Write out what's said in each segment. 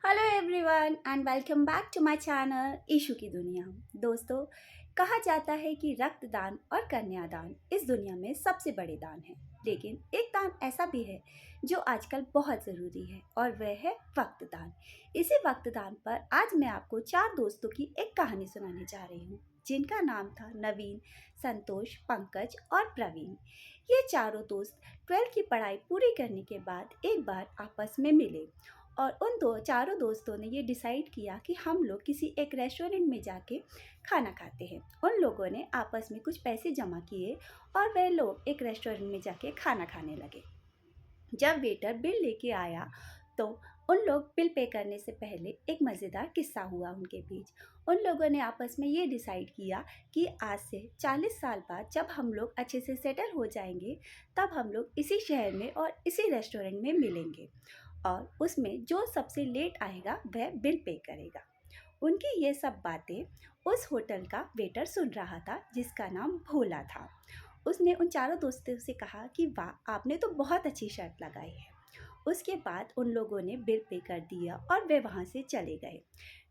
Hello everyone and welcome back to my channel Ishu की दुनिया। दोस्तों, कहा जाता है कि रक्तदान और कन्यादान इस दुनिया में सबसे बड़े दान हैं, लेकिन एक दान ऐसा भी है जो आजकल बहुत ज़रूरी है और वह है वक्तदान। इसी वक्तदान पर आज मैं आपको 4 दोस्तों की एक कहानी सुनाने जा रही हूँ, जिनका नाम था नवीन, संतोष, पंकज और प्रवीण। ये चारों दोस्त 12th की पढ़ाई पूरी करने के बाद एक बार आपस में मिले और उन चारों दोस्तों ने ये डिसाइड किया कि हम लोग किसी एक रेस्टोरेंट में जाके खाना खाते हैं। उन लोगों ने आपस में कुछ पैसे जमा किए और वह लोग एक रेस्टोरेंट में जाके खाना खाने लगे। जब वेटर बिल लेके आया तो उन लोग बिल पे करने से पहले एक मज़ेदार किस्सा हुआ उनके बीच। उन लोगों ने आपस में ये डिसाइड किया कि आज से 40 साल बाद जब हम लोग अच्छे से सेटल हो जाएंगे, तब हम लोग इसी शहर में और इसी रेस्टोरेंट में मिलेंगे और उसमें जो सबसे लेट आएगा वह बिल पे करेगा। उनकी ये सब बातें उस होटल का वेटर सुन रहा था, जिसका नाम भोला था। उसने उन चारों दोस्तों से कहा कि वाह, आपने तो बहुत अच्छी शर्त लगाई है। उसके बाद उन लोगों ने बिल पे कर दिया और वे वहाँ से चले गए।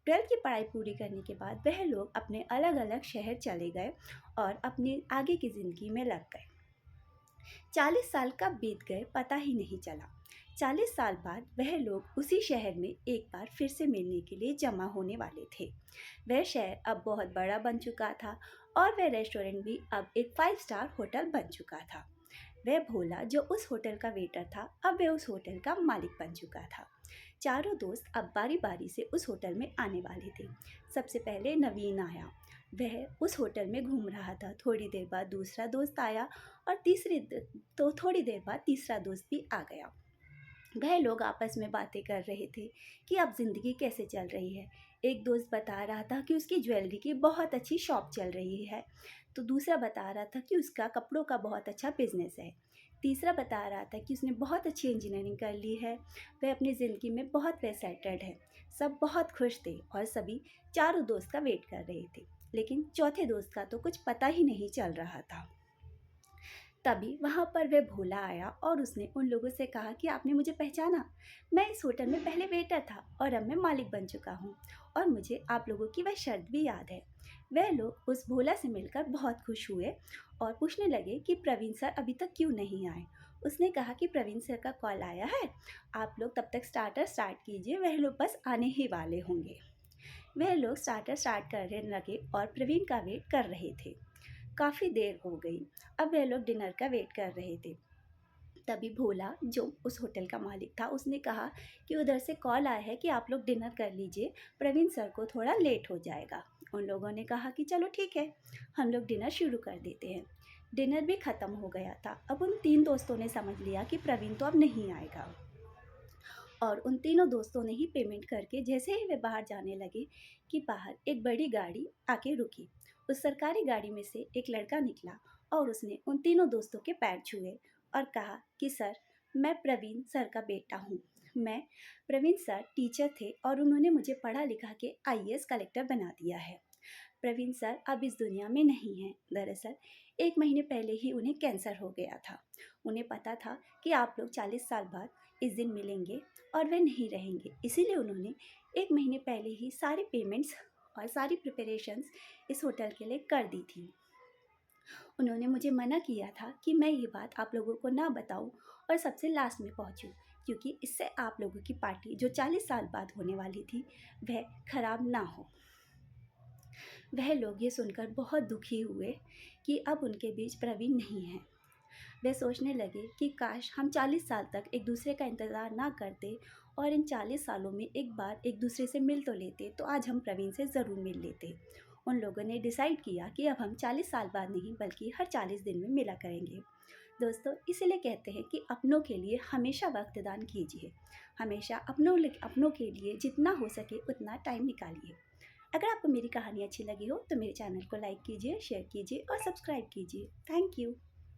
12th की पढ़ाई पूरी करने के बाद वह लोग अपने अलग अलग शहर चले गए और अपनी आगे की ज़िंदगी में लग गए। 40 साल कब बीत गए पता ही नहीं चला। 40 साल बाद वह लोग उसी शहर में एक बार फिर से मिलने के लिए जमा होने वाले थे। वह शहर अब बहुत बड़ा बन चुका था और वह रेस्टोरेंट भी अब एक 5 स्टार होटल बन चुका था। वह भोला जो उस होटल का वेटर था, अब वह उस होटल का मालिक बन चुका था। चारों दोस्त अब बारी बारी से उस होटल में आने वाले थे। सबसे पहले नवीन आया। वह उस होटल में घूम रहा था। थोड़ी देर बाद दूसरा दोस्त आया और थोड़ी देर बाद तीसरा दोस्त भी आ गया। वह लोग आपस में बातें कर रहे थे कि अब ज़िंदगी कैसे चल रही है। एक दोस्त बता रहा था कि उसकी ज्वेलरी की बहुत अच्छी शॉप चल रही है, तो दूसरा बता रहा था कि उसका कपड़ों का बहुत अच्छा बिजनेस है। तीसरा बता रहा था कि उसने बहुत अच्छी इंजीनियरिंग कर ली है, वह अपनी ज़िंदगी में बहुत वेल सेटल्ड है। सब बहुत खुश थे और सभी चारों दोस्त का वेट कर रहे थे, लेकिन चौथे दोस्त का तो कुछ पता ही नहीं चल रहा था। तभी वहाँ पर वह भोला आया और उसने उन लोगों से कहा कि आपने मुझे पहचाना? मैं इस होटल में पहले वेटर था और अब मैं मालिक बन चुका हूँ और मुझे आप लोगों की वह शर्त भी याद है। वह लोग उस भोला से मिलकर बहुत खुश हुए और पूछने लगे कि प्रवीण सर अभी तक क्यों नहीं आए। उसने कहा कि प्रवीण सर का कॉल आया है, आप लोग तब तक स्टार्टर स्टार्ट कीजिए, वह लोग बस आने ही वाले होंगे। वह लोग स्टार्टर स्टार्ट करने लगे और प्रवीण का वेट कर रहे थे। काफ़ी देर हो गई। अब वह लोग डिनर का वेट कर रहे थे। तभी भोला जो उस होटल का मालिक था, उसने कहा कि उधर से कॉल आया है कि आप लोग डिनर कर लीजिए, प्रवीण सर को थोड़ा लेट हो जाएगा। उन लोगों ने कहा कि चलो ठीक है, हम लोग डिनर शुरू कर देते हैं। डिनर भी ख़त्म हो गया था। अब उन 3 दोस्तों ने समझ लिया कि प्रवीण तो अब नहीं आएगा और उन तीनों दोस्तों ने ही पेमेंट करके जैसे ही वे बाहर जाने लगे कि बाहर एक बड़ी गाड़ी आके रुकी। उस सरकारी गाड़ी में से एक लड़का निकला और उसने उन तीनों दोस्तों के पैर छुए और कहा कि सर, मैं प्रवीण सर का बेटा हूँ। मैं प्रवीण सर टीचर थे और उन्होंने मुझे पढ़ा लिखा के आईएएस कलेक्टर बना दिया है। प्रवीण सर अब इस दुनिया में नहीं हैं। दरअसल 1 महीने पहले ही उन्हें कैंसर हो गया था। उन्हें पता था कि आप लोग 40 साल बाद इस दिन मिलेंगे और वे नहीं रहेंगे, इसीलिए उन्होंने 1 महीने पहले ही सारी पेमेंट्स और सारी प्रिपरेशंस इस होटल के लिए कर दी थी। उन्होंने मुझे मना किया था कि मैं ये बात आप लोगों को ना बताऊं और सबसे लास्ट में पहुंचूं, क्योंकि इससे आप लोगों की पार्टी जो 40 साल बाद होने वाली थी वह खराब ना हो। वह लोग ये सुनकर बहुत दुखी हुए कि अब उनके बीच प्रवीण नहीं है। वे सोचने लगे कि काश हम 40 साल तक एक दूसरे का इंतज़ार ना करते और इन 40 सालों में एक बार एक दूसरे से मिल तो लेते, तो आज हम प्रवीण से ज़रूर मिल लेते। उन लोगों ने डिसाइड किया कि अब हम 40 साल बाद नहीं बल्कि हर 40 दिन में मिला करेंगे। दोस्तों, इसीलिए कहते हैं कि अपनों के लिए हमेशा वक्त दान कीजिए। हमेशा अपनों के लिए जितना हो सके उतना टाइम निकालिए। अगर आपको मेरी कहानी अच्छी लगी हो तो मेरे चैनल को लाइक कीजिए, शेयर कीजिए और सब्सक्राइब कीजिए। Thank you.